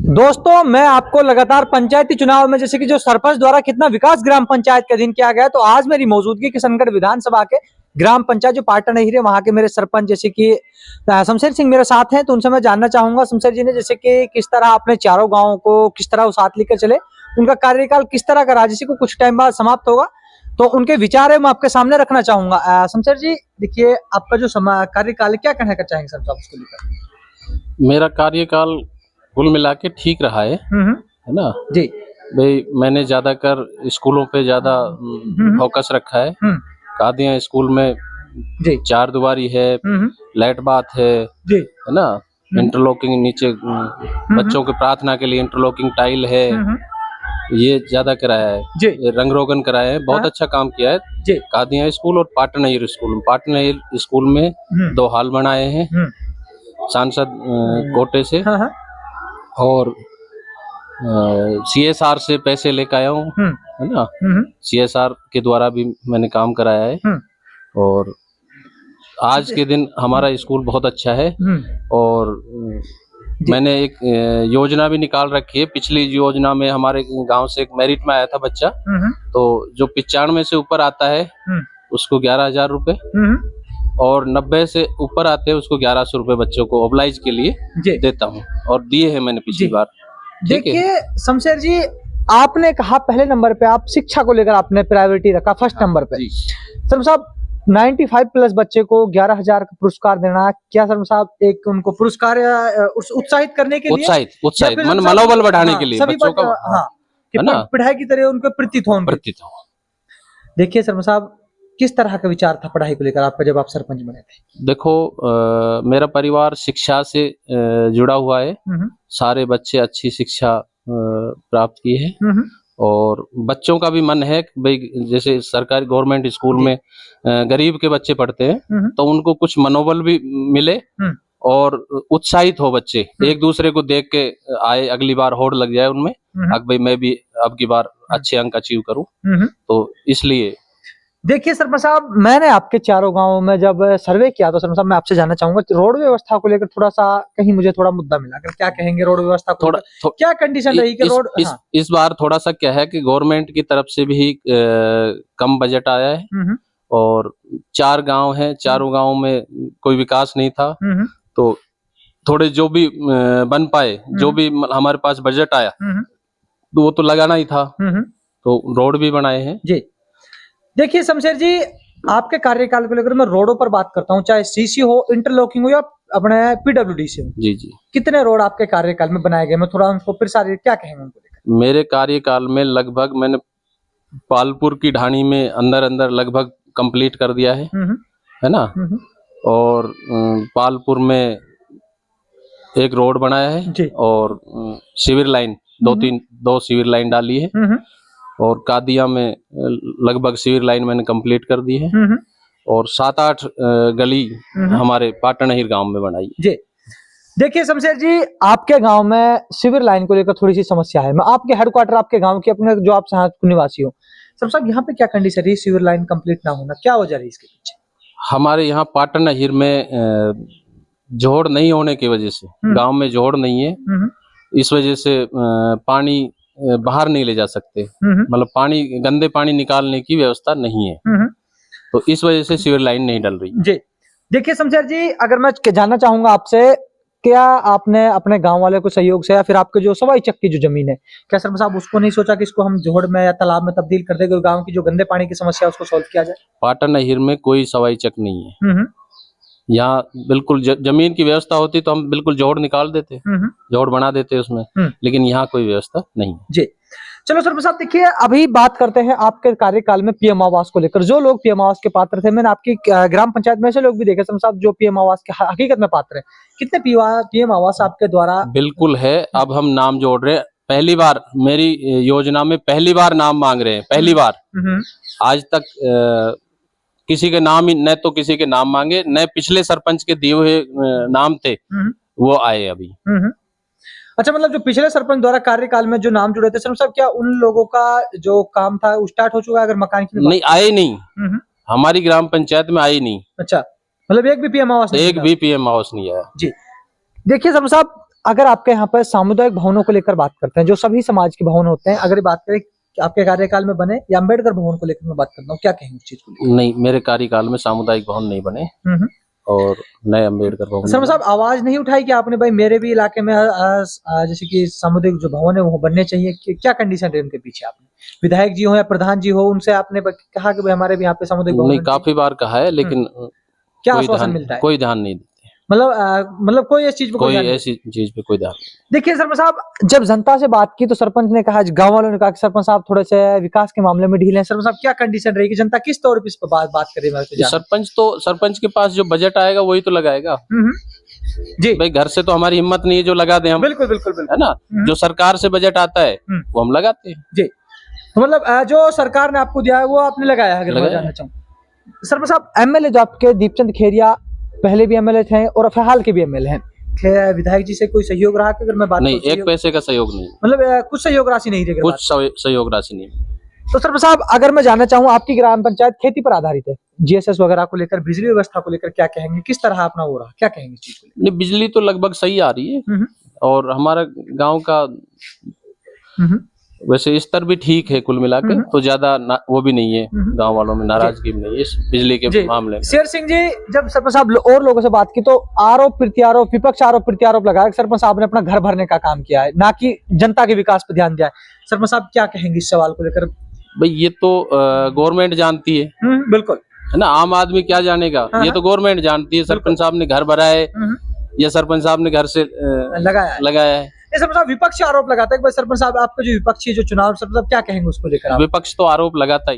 दोस्तों, मैं आपको लगातार पंचायती चुनाव में जैसे कि जो सरपंच द्वारा कितना विकास ग्राम पंचायत के अधीन किया गया, तो आज मेरी मौजूदगी किशनगढ़ विधानसभा के ग्राम पंचायत जो पाटन नहीर है वहां के मेरे सरपंच जैसे कि शमशेर सिंह मेरे साथ हैं। तो उनसे मैं जानना चाहूंगा शमशेर जी ने जैसे कि किस तरह अपने चारों गांवों को किस तरह वो साथ लेकर चले, उनका कार्यकाल किस तरह का रहा, जैसे को कुछ टाइम बाद समाप्त होगा तो उनके विचार है मैं आपके सामने रखना चाहूंगा। शमशेर जी, देखिए आपका जो कार्यकाल है, क्या कहना चाहेंगे सर आप उसको लेकर? मेरा कार्यकाल कुल मिला के ठीक रहा है ना जी भाई। मैंने ज्यादातर स्कूलों पे ज्यादा फोकस रखा है। कादियां स्कूल में जी 4 दीवारी है, लाइट बात है जी है ना, इंटरलॉकिंग नीचे बच्चों के प्रार्थना के लिए इंटरलॉकिंग टाइल है, ये ज्यादा कराया है जी, रंग रोगन कराया है, बहुत अच्छा काम किया है जी। कादियां स्कूल और पाटन नहीर स्कूल। पाटन नहीर स्कूल में 2 हॉल बनाए हैं सांसद कोटे से, और CSR से पैसे लेकर आया हूँ है ना। CSR के द्वारा भी मैंने काम कराया है, और आज के दिन हमारा स्कूल बहुत अच्छा है। और मैंने एक योजना भी निकाल रखी है। पिछली योजना में हमारे गांव से एक मेरिट में आया था बच्चा, तो जो 95 से ऊपर आता है उसको 11,000 रुपए, और 90 से ऊपर आते हैं उसको 1100 रुपए बच्चों को ओबलाइज के लिए देता हूँ, और दिए हैं मैंने पिछली बार। देखिए शमशेर जी, आपने कहा पहले नंबर पे आप शिक्षा को लेकर आपने प्रायोरिटी रखा, फर्स्ट नंबर पे। शर्मा साहब, 95 प्लस बच्चे को 11,000 का पुरस्कार देना, क्या शर्मा साहब एक उनको पुरस्कार उत्साहित करने के लिए, उत्साहित मनोबल बढ़ाने के लिए बच्चों का, पढ़ाई की तरह उनको प्रतीत हो। देखिए शर्मा साहब, किस तरह का विचार था पढ़ाई को लेकर आपका जब आप सरपंच बने थे? देखो, मेरा परिवार शिक्षा से जुड़ा हुआ है। सारे बच्चे अच्छी शिक्षा प्राप्त की है, और बच्चों का भी मन है भाई, जैसे सरकारी गवर्नमेंट स्कूल में गरीब के बच्चे पढ़ते हैं तो उनको कुछ मनोबल भी मिले और उत्साहित हो बच्चे, एक दूसरे को देख के आए, अगली बार होड़ लग जाए उनमें, अब भाई मैं भी अब की बार अच्छे अंक अचीव करूं। तो इसलिए देखिए शर्मा साहब, मैंने आपके चारों गांवों में जब सर्वे किया तो शर्मा साहब मैं आपसे जानना चाहूंगा, रोड व्यवस्था को लेकर थोड़ा सा कहीं मुझे थोड़ा मुद्दा मिला, क्या कहेंगे रोड व्यवस्था को क्या कंडीशन रही कि रोड इस बार थोड़ा सा क्या है कि गवर्नमेंट की तरफ से भी कम बजट आया है, और 4 गांव हैं, चारों गांवों में कोई विकास नहीं था, तो थोड़े जो भी बन पाए, जो भी हमारे पास बजट आया तो वो तो लगाना ही था, तो रोड भी बनाए हैं जी। देखिए शमशेर जी, आपके कार्यकाल को लेकर मैं रोडों पर बात करता हूँ, चाहे CC हो, इंटरलॉकिंग हो, या अपने PWD हो। जी जी। कितने रोड आपके कार्यकाल में बनाए गए? मैं थोड़ा उनको फिर सारे क्या कहेंगे उनको लेकर? मेरे कार्यकाल में लगभग मैंने पालपुर की ढाणी में अंदर लगभग कंप्लीट कर दिया है ना, और पालपुर में एक रोड बनाया है, और सीवर लाइन 2 सीवर लाइन डाली है, और कादिया में लगभग सीवर लाइन मैंने कंप्लीट कर दी है, और 7-8 गली हमारे पाटन नहीर गांव में बनाई जी। देखिए शमशेर जी, आपके गांव में सीवर लाइन को लेकर थोड़ी सी समस्या है। मैं आपके हेडक्वार्टर आपके गांव के अपने जो आप निवासी हो, शर्मा साहब यहाँ पे क्या कंडीशन रही सीवर लाइन कंप्लीट ना होना, क्या वजह रही इसके पीछे? हमारे यहाँ पाटन नहीर में जोड़ नहीं होने की वजह से, गांव में जोड़ नहीं है, इस वजह से पानी बाहर नहीं ले जा सकते, मतलब पानी, गंदे पानी निकालने की व्यवस्था नहीं है, तो इस वजह से सीवर लाइन नहीं डल रही जी। देखिए शमशेर जी, अगर मैं जानना चाहूंगा आपसे, क्या आपने अपने गांव वाले को सहयोग से या फिर आपके जो सवाई चक की जो जमीन है, क्या शर्मा साहब उसको नहीं सोचा कि इसको हम जोड़ में या तालाब में तब्दील कर देंगे, गांव की जो गंदे पानी की समस्या है उसको सॉल्व किया जाए? पाटन नहीर में कोई सवाई चक नहीं है, यहाँ बिल्कुल जमीन की व्यवस्था होती तो हम बिल्कुल जोड़ निकाल देते, जोड़ बना देते उसमें, लेकिन यहाँ कोई व्यवस्था नहीं है जी। चलो शर्मा साहब, देखिए अभी बात करते हैं आपके कार्यकाल में PM आवास को लेकर। जो लोग PM आवास के पात्र थे, मैंने आपकी ग्राम पंचायत में से लोग भी देखे शर्मा साहब जो PM आवास के हकीकत में पात्र है, कितने PM आवास आपके द्वारा? बिल्कुल है, अब हम नाम जोड़ रहे हैं, पहली बार मेरी योजना में पहली बार नाम मांग रहे हैं, पहली बार। आज तक किसी के नाम ही न, तो किसी के नाम मांगे न, पिछले सरपंच के दिए हुए नाम थे वो आए अभी। अच्छा, मतलब जो पिछले सरपंच द्वारा कार्यकाल में जो नाम जुड़े थे शर्मा साहब, क्या उन लोगों का जो काम था वो स्टार्ट हो चुका है? अगर मकान की नहीं आए, नहीं हमारी ग्राम पंचायत में आई नहीं। अच्छा, मतलब एक भी PM आवास नहीं, एक भी PM आवास नहीं आया जी। देखिए शर्मा साहब, अगर आपके यहाँ पर सामुदायिक भवनों को लेकर बात करते हैं, जो सभी समाज के भवन होते हैं, अगर बात करें कि आपके कार्यकाल में बने या अम्बेडकर भवन को लेकर मैं बात करता हूँ, क्या कहेंगे उस चीज को लेकर? नहीं, मेरे कार्यकाल में सामुदायिक भवन नहीं बने और नए अम्बेडकर भवन। शर्मा साहब आवाज नहीं उठाई कि आपने भाई मेरे भी इलाके में जैसे कि सामुदायिक जो भवन है वो बनने चाहिए, क्या कंडीशन रही उनके पीछे? आपने विधायक जी हो या प्रधान जी हो, उनसे आपने कहा कि भाई हमारे भी यहाँ पे सामुदायिक भवन? नहीं, काफी बार कहा है, लेकिन क्या आश्वासन मिलता है? कोई ध्यान नहीं देते। मतलब कोई इस चीज पे कोई ऐसी चीज पे कोई ध्यान नहीं। देखिए शर्मा साहब, जब जनता से बात की तो सरपंच ने कहा, गांव वालों ने कहा कि सरपंच साहब थोड़े से विकास के मामले में ढीले हैं। शर्मा साहब क्या कंडीशन रहेगी, जनता किस तौर पे इस पर बात कर रही है? सरपंच के पास जो बजट आएगा वही तो लगाएगा जी भाई। घर से तो हमारी हिम्मत नहीं है जो लगा दे हम। बिल्कुल बिल्कुल बिल्कुल, है ना। जो सरकार से बजट आता है वो हम लगाते हैं जी। तो मतलब जो सरकार ने आपको दिया है वो आपने लगाया है, अगर मैं जानना चाहूँ। शर्मा साहब एमएलए जो आपके दीपचंद खेरिया पहले भी एमएलए थे और फिलहाल के भी एमएलए हैं, विधायक जी से कोई सहयोग रहा? अगर मैं बात नहीं, एक पैसे का सहयोग नहीं, मतलब कुछ सहयोग राशि नहीं रही? कुछ सहयोग राशि नहीं। तो शर्मा साहब अगर मैं जानना चाहूँ, आपकी ग्राम पंचायत खेती पर आधारित है, जीएसएस वगैरह को लेकर, बिजली व्यवस्था को लेकर क्या कहेंगे, किस तरह अपना हो रहा, क्या कहेंगे इस चीज को लेकर? बिजली तो लगभग सही आ रही है और हमारा गांव का वैसे स्तर भी ठीक है कुल मिलाकर, तो ज्यादा वो भी नहीं है, गांव वालों में नाराजगी भी नहीं है इस बिजली के मामले में। शेर सिंह जी, जब सरपंच साहब और लोगों से बात की तो आरोप प्रत्यारोप, विपक्ष आरोप प्रत्यारोप लगाया सरपंच साहब ने अपना घर भरने का काम किया है, ना कि जनता के विकास पर ध्यान दिया है। सरपंच साहब क्या कहेंगे इस सवाल को लेकर? भाई ये तो गवर्नमेंट जानती है। बिल्कुल, है ना, आम आदमी क्या जानेगा? ये तो गवर्नमेंट जानती है। सरपंच साहब ने घर भरा है या सरपंच साहब ने घर से लगाया है। सरपंच साहब विपक्ष आरोप लगाता है, सरपंच साहब आपका जो विपक्षी जो चुनाव, सरपंच साहब क्या कहेंगे उसको लेकर? विपक्ष तो आरोप लगाता है।